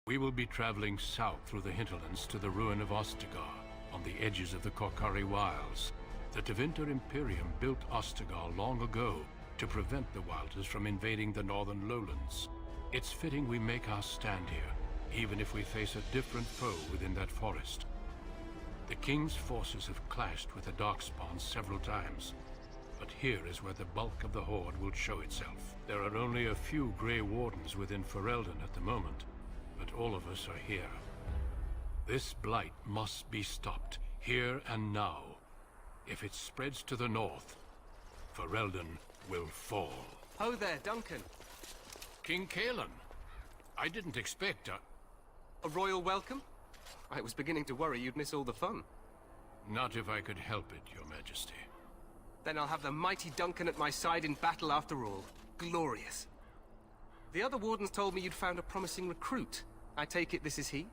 We will be traveling south through the hinterlands to the ruin of Ostagar, on the edges of the Korkari Wilds. The Tevinter Imperium built Ostagar long ago to prevent the Wilders from invading the northern lowlands. It's fitting we make our stand here, even if we face a different foe within that forest. The King's forces have clashed with the Darkspawn several times, but here is where the bulk of the Horde will show itself. There are only a few Grey Wardens within Ferelden at the moment, but all of us are here. This blight must be stopped, here and now. If it spreads to the north, Ferelden will fall. Ho there, Duncan. King Kalen, I didn't expect A royal welcome? I was beginning to worry you'd miss all the fun. Not if I could help it, Your Majesty. Then I'll have the mighty Duncan at my side in battle after all. Glorious. The other wardens told me you'd found a promising recruit. I take it this is he?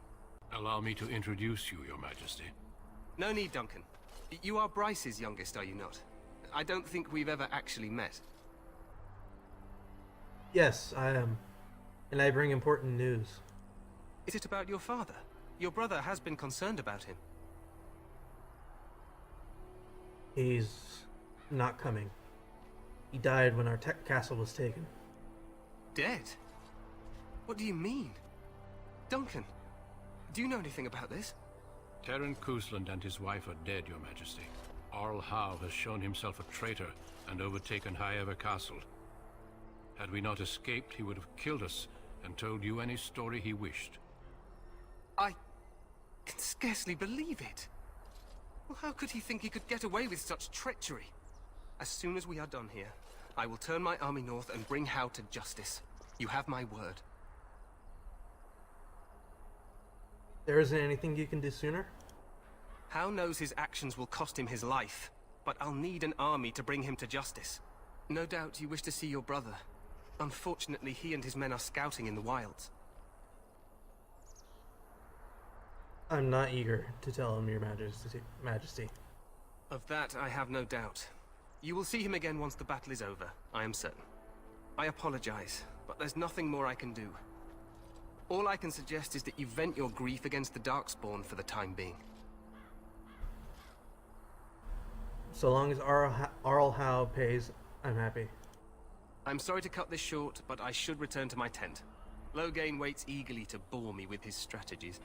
Allow me to introduce you, Your Majesty. No need, Duncan. You are Bryce's youngest, are you not? I don't think we've ever actually met. Yes, I am. And I bring important news. Is it about your father? Your brother has been concerned about him. He's not coming. He died when our tech castle was taken. Dead? What do you mean? Duncan, do you know anything about this? Terran Kusland and his wife are dead, Your Majesty. Arl Howe has shown himself a traitor and overtaken Highever Castle. Had we not escaped, he would have killed us and told you any story he wished. I can scarcely believe it. Well, how could he think he could get away with such treachery? As soon as we are done here, I will turn my army north and bring Howe to justice. You have my word. There isn't anything you can do sooner? Howe knows his actions will cost him his life, but I'll need an army to bring him to justice. No doubt you wish to see your brother. Unfortunately, he and his men are scouting in the wilds. I'm not eager to tell him, Your Majesty. Of that, I have no doubt. You will see him again once the battle is over, I am certain. I apologize, but there's nothing more I can do. All I can suggest is that you vent your grief against the Darkspawn for the time being. So long as Arl Howe pays, I'm happy. I'm sorry to cut this short, but I should return to my tent. Loghain waits eagerly to bore me with his strategies.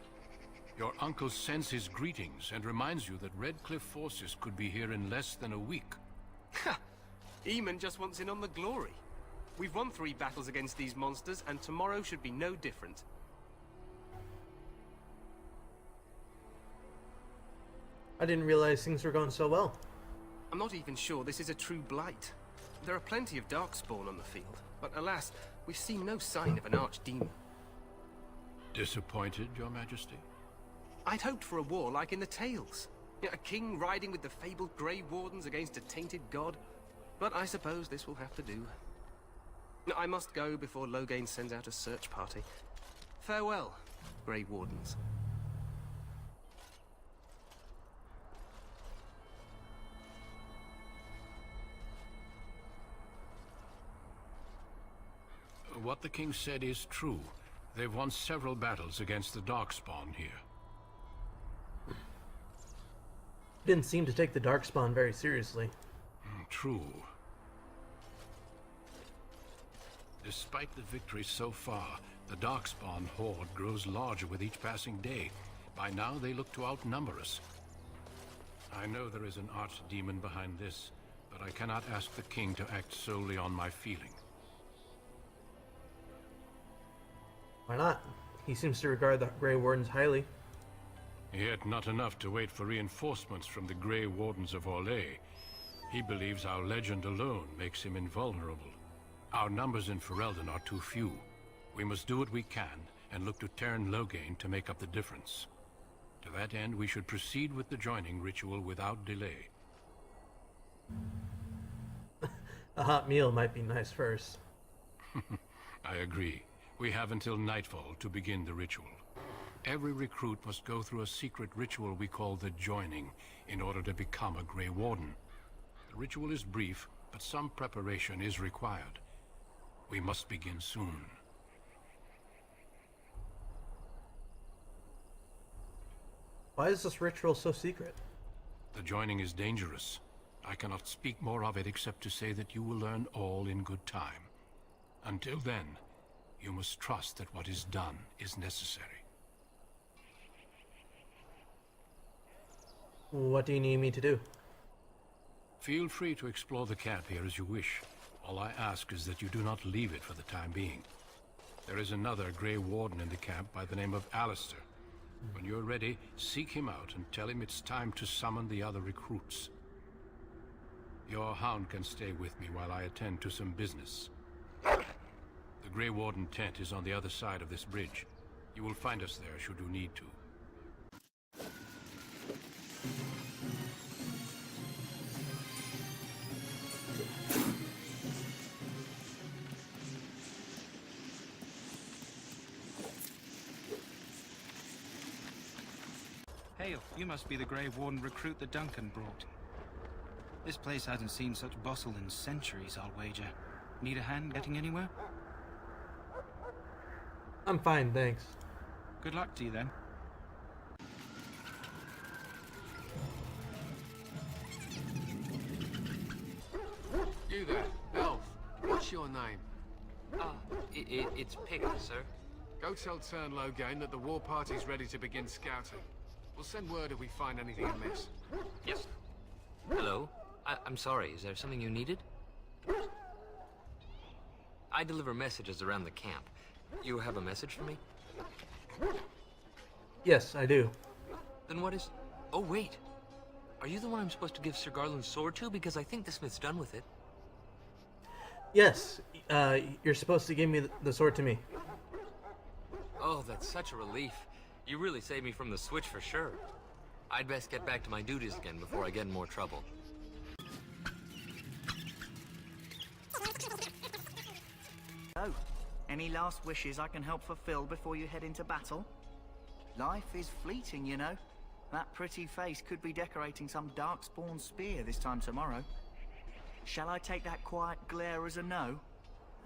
Your uncle sends his greetings and reminds you that Redcliffe forces could be here in less than a week. Ha! Eamon just wants in on the glory. We've won 3 battles against these monsters, and tomorrow should be no different. I didn't realize things were going so well. I'm not even sure this is a true blight. There are plenty of Darkspawn on the field, but alas, we've seen no sign of an archdemon. Disappointed, Your Majesty? I'd hoped for a war like in the tales. A king riding with the fabled Grey Wardens against a tainted god. But I suppose this will have to do. I must go before Loghain sends out a search party. Farewell, Grey Wardens. What the king said is true. They've won several battles against the Darkspawn here. Didn't seem to take the Darkspawn very seriously. True. Despite the victory so far, the Darkspawn horde grows larger with each passing day. By now, they look to outnumber us. I know there is an archdemon behind this, but I cannot ask the king to act solely on my feeling. Why not? He seems to regard the Grey Wardens highly. Yet not enough to wait for reinforcements from the Grey Wardens of Orlais. He believes our legend alone makes him invulnerable. Our numbers in Ferelden are too few. We must do what we can and look to Terran Loghain to make up the difference. To that end, we should proceed with the joining ritual without delay. A hot meal might be nice first. I agree. We have until nightfall to begin the ritual. Every recruit must go through a secret ritual we call the joining in order to become a Grey Warden. The ritual is brief, but some preparation is required. We must begin soon. Why is this ritual so secret? The joining is dangerous. I cannot speak more of it except to say that you will learn all in good time. Until then, you must trust that what is done is necessary. What do you need me to do? Feel free to explore the camp here as you wish. All I ask is that you do not leave it for the time being. There is another Grey Warden in the camp by the name of Alistair. When you're ready, seek him out and tell him it's time to summon the other recruits. Your hound can stay with me while I attend to some business. The Grey Warden tent is on the other side of this bridge. You will find us there should you need to. Hail, you must be the Grey Warden recruit that Duncan brought. This place hasn't seen such bustle in centuries, I'll wager. Need a hand getting anywhere? I'm fine, thanks. Good luck to you then. You there, elf. What's your name? It's Pick, sir. Go tell Tern Logain that the war party's ready to begin scouting. We'll send word if we find anything amiss. Yes. Hello? I'm sorry, is there something you needed? I deliver messages around the camp. You have a message for me? Yes, I do. Then what is... Oh, wait. Are you the one I'm supposed to give Sir Garland's sword to? Because I think the smith's done with it. Yes, you're supposed to give me the sword to me. Oh, that's such a relief. You really saved me from the switch for sure. I'd best get back to my duties again before I get in more trouble. Oh, any last wishes I can help fulfill before you head into battle? Life is fleeting, you know. That pretty face could be decorating some darkspawn spear this time tomorrow. Shall I take that quiet glare as a no?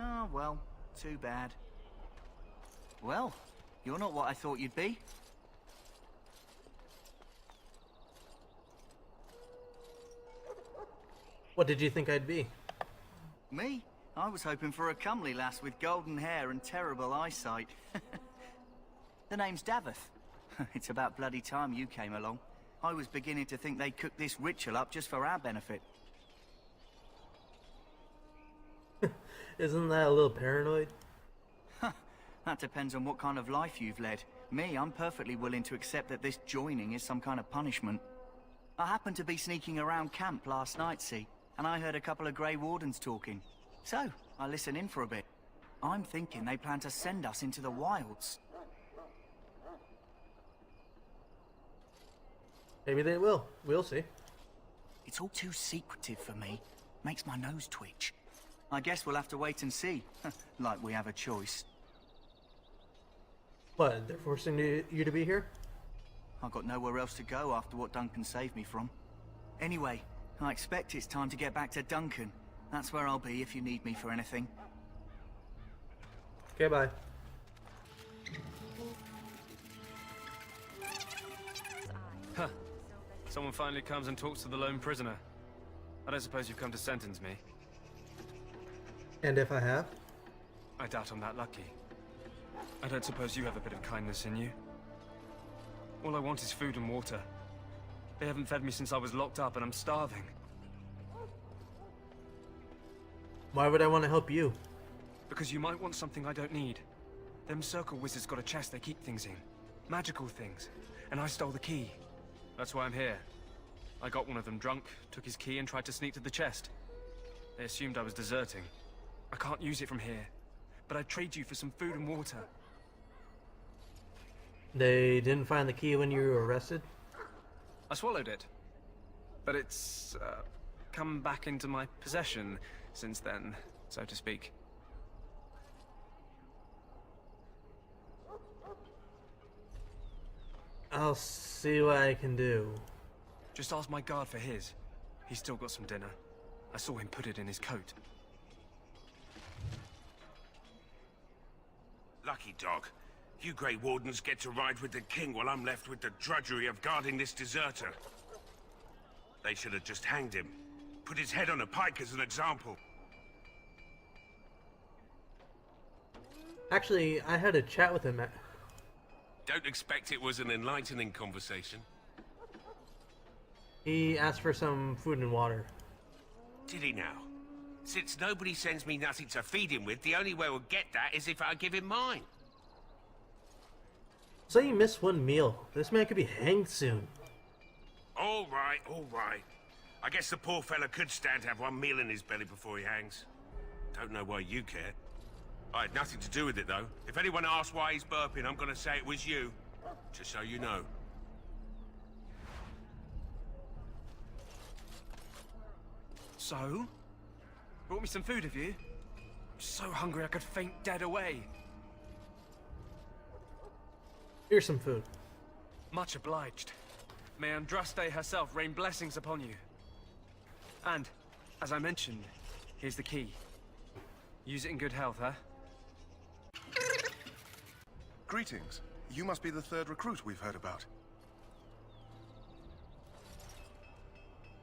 Oh, well, too bad. Well, you're not what I thought you'd be. What did you think I'd be? Me? I was hoping for a comely lass with golden hair and terrible eyesight. The name's Davith. It's about bloody time you came along. I was beginning to think they'd cook this ritual up just for our benefit. Isn't that a little paranoid? That depends on what kind of life you've led. Me, I'm perfectly willing to accept that this joining is some kind of punishment. I happened to be sneaking around camp last night, see, and I heard a couple of Grey Wardens talking. So, I listened in for a bit. I'm thinking they plan to send us into the wilds. Maybe they will. We'll see. It's all too secretive for me. Makes my nose twitch. I guess we'll have to wait and see. Like we have a choice. What, they're forcing you to be here? I've got nowhere else to go after what Duncan saved me from. Anyway, I expect it's time to get back to Duncan. That's where I'll be if you need me for anything. Okay, bye. Huh. Someone finally comes and talks to the lone prisoner. I don't suppose you've come to sentence me. And if I have? I doubt I'm that lucky. I don't suppose you have a bit of kindness in you. All I want is food and water. They haven't fed me since I was locked up and I'm starving. Why would I want to help you? Because you might want something I don't need. Them circle wizards got a chest they keep things in. Magical things. And I stole the key. That's why I'm here. I got one of them drunk, took his key and tried to sneak to the chest. They assumed I was deserting. I can't use it from here. But I'd trade you for some food and water. They didn't find the key when you were arrested? I swallowed it. But it's, come back into my possession since then, so to speak. I'll see what I can do. Just ask my guard for his. He's still got some dinner. I saw him put it in his coat. Lucky dog. You Grey Wardens get to ride with the king while I'm left with the drudgery of guarding this deserter. They should have just hanged him. Put his head on a pike as an example. Actually, I had a chat with him. Don't expect it was an enlightening conversation. He asked for some food and water. Did he now? Since nobody sends me nothing to feed him with, the only way we'll get that is if I give him mine. So you missed one meal. This man could be hanged soon. All right, all right. I guess the poor fella could stand to have one meal in his belly before he hangs. Don't know why you care. I had nothing to do with it, though. If anyone asks why he's burping, I'm gonna say it was you. Just so you know. So? Brought me some food, have you? I'm so hungry I could faint dead away. Here's some food. Much obliged. May Andraste herself rain blessings upon you. And, as I mentioned, here's the key. Use it in good health, huh? Greetings. You must be the third recruit we've heard about.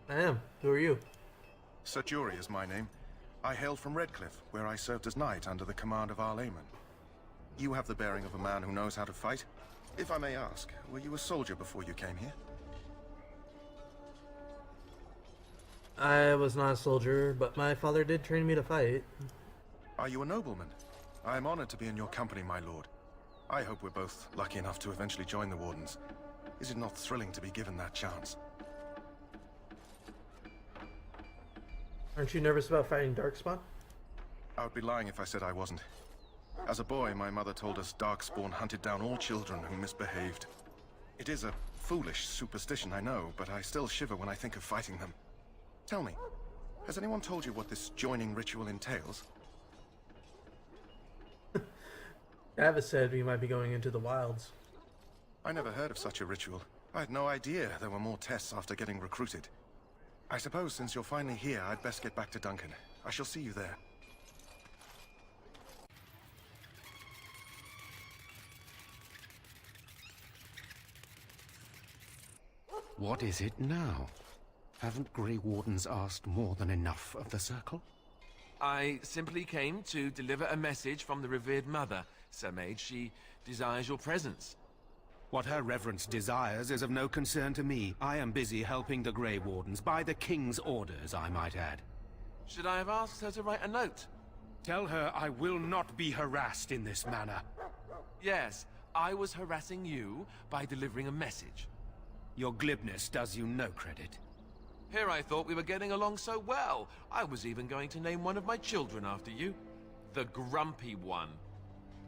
I am. Who are you? Sir Jury is my name. I hail from Redcliffe, where I served as knight under the command of Arl Howe. You have the bearing of a man who knows how to fight. If I may ask, were you a soldier before you came here? I was not a soldier, but my father did train me to fight. Are you a nobleman? I am honored to be in your company, my lord. I hope we're both lucky enough to eventually join the Wardens. Is it not thrilling to be given that chance? Aren't you nervous about fighting Darkspawn? I would be lying if I said I wasn't. As a boy, my mother told us Darkspawn hunted down all children who misbehaved. It is a foolish superstition, I know, but I still shiver when I think of fighting them. Tell me, has anyone told you what this joining ritual entails? Travis said we might be going into the wilds. I never heard of such a ritual. I had no idea there were more tests after getting recruited. I suppose since you're finally here, I'd best get back to Duncan. I shall see you there. What is it now? Haven't Grey Wardens asked more than enough of the Circle? I simply came to deliver a message from the revered mother, Sir Mage. She desires your presence. What her reverence desires is of no concern to me. I am busy helping the Grey Wardens, by the King's orders, I might add. Should I have asked her to write a note? Tell her I will not be harassed in this manner. Yes, I was harassing you by delivering a message. Your glibness does you no credit. Here I thought we were getting along so well. I was even going to name one of my children after you. The Grumpy One.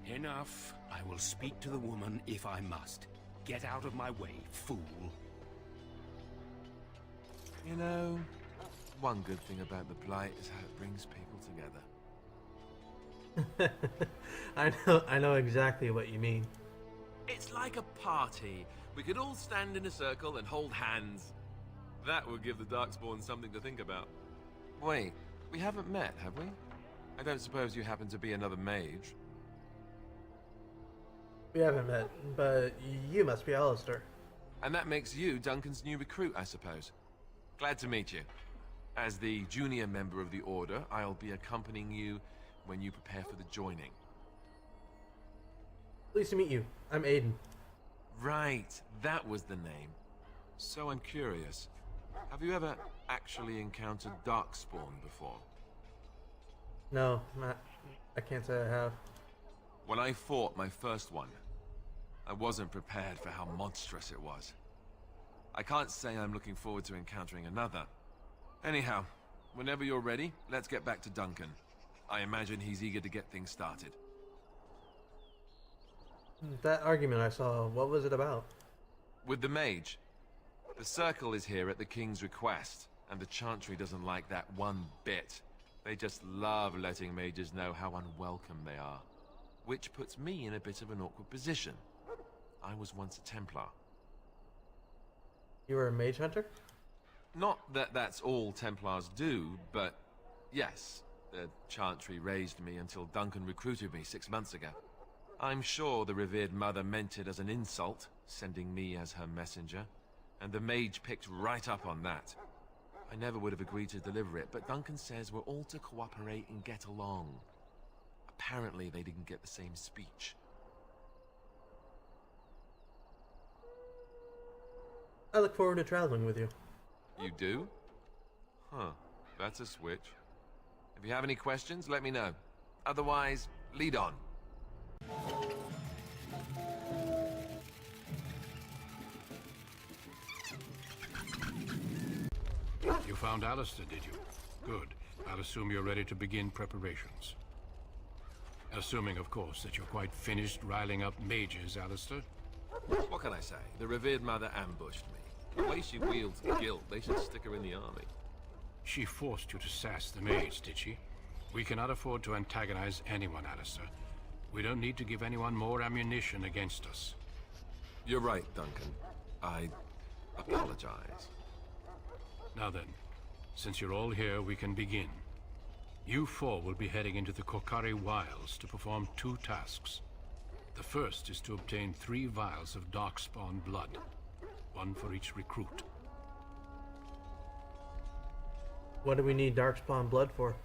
Enough. I will speak to the woman if I must. Get out of my way, fool. You know, one good thing about the Blight is how it brings people together. I know exactly what you mean. It's like a party. We could all stand in a circle and hold hands. That would give the Darkspawn something to think about. Wait, we haven't met, have we? I don't suppose you happen to be another mage? We haven't met, but you must be Alistair. And that makes you Duncan's new recruit, I suppose. Glad to meet you. As the junior member of the Order, I'll be accompanying you when you prepare for the joining. Pleased to meet you. I'm Aiden. Right, that was the name. So I'm curious. Have you ever actually encountered Darkspawn before? No, I can't say I have. When I fought my first one, I wasn't prepared for how monstrous it was. I can't say I'm looking forward to encountering another. Anyhow, whenever you're ready, let's get back to Duncan. I imagine he's eager to get things started. That argument I saw, what was it about? With the mage. The Circle is here at the King's request, and the Chantry doesn't like that one bit. They just love letting mages know how unwelcome they are. Which puts me in a bit of an awkward position. I was once a Templar. You were a mage hunter? Not that that's all Templars do, but yes. The Chantry raised me until Duncan recruited me 6 months ago. I'm sure the revered mother meant it as an insult, sending me as her messenger, and the mage picked right up on that. I never would have agreed to deliver it, but Duncan says we're all to cooperate and get along. Apparently they didn't get the same speech. I look forward to traveling with you. You do? Huh, that's a switch. If you have any questions, let me know. Otherwise, lead on. You found Alistair, did you? Good. I'll assume you're ready to begin preparations. Assuming, of course, that you're quite finished riling up mages, Alistair. What can I say? The revered mother ambushed me. The way she wields guilt, they should stick her in the army. She forced you to sass the mage, did she? We cannot afford to antagonize anyone, Alistair. We don't need to give anyone more ammunition against us. You're right, Duncan. I apologize. Now then, since you're all here, we can begin. You four will be heading into the Kokari Wilds to perform 2 tasks. The first is to obtain 3 vials of darkspawn blood, 1 for each recruit. What do we need darkspawn blood for?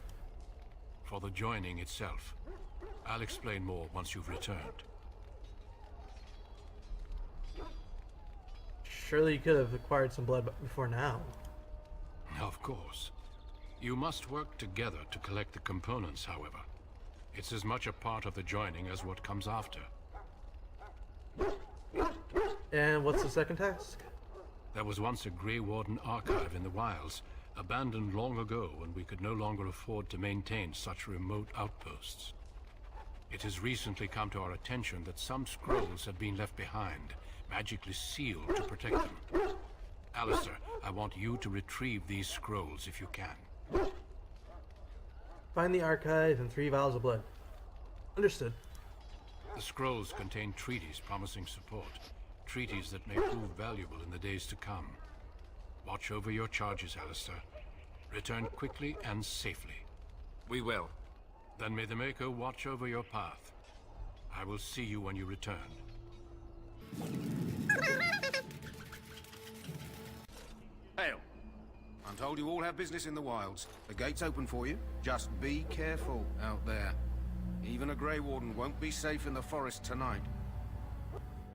For the joining itself. I'll explain more once you've returned. Surely you could have acquired some blood before now. Of course. You must work together to collect the components, however. It's as much a part of the joining as what comes after. And what's the second task? There was once a Grey Warden archive in the wilds, abandoned long ago when we could no longer afford to maintain such remote outposts. It has recently come to our attention that some scrolls have been left behind, magically sealed to protect them. Alistair, I want you to retrieve these scrolls if you can. Find the archive and 3 vials of blood. Understood. The scrolls contain treaties promising support, treaties that may prove valuable in the days to come. Watch over your charges, Alistair. Return quickly and safely. We will. Then may the Maker watch over your path. I will see you when you return. Hail. I'm told you all have business in the wilds. The gate's open for you. Just be careful out there. Even a Grey Warden won't be safe in the forest tonight.